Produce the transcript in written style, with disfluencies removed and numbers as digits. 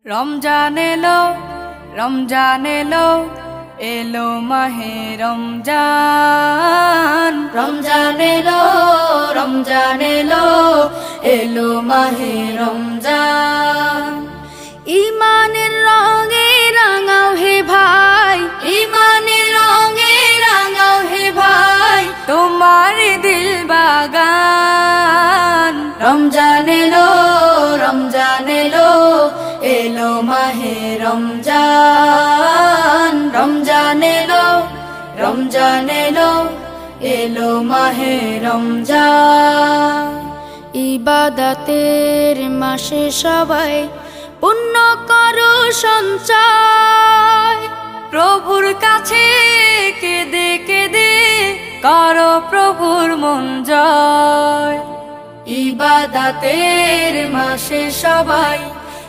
রমজান এলো, রমজান এলো, এলো মাহে রমজান। রমজান এলো, রমজান এলো, এলো মাহে রমজান। ইমানের রঙে রাঙাও হে ভাই, ইমানের রঙে রাঙাও হে ভাই, তোমার দিল বাগান। রমজান এলো, রমজান এলো, এলো মাহে রমজান। রমজান এলো, রমজান এলো, এলো মাহে রমজান। ইবাদতের মাসে সবাই পুণ্য করো সঞ্চয়, প্রভুর কাছে কেঁদে কেঁদে করো প্রভুর মন জয়। ইবাদতের মাসে সবাই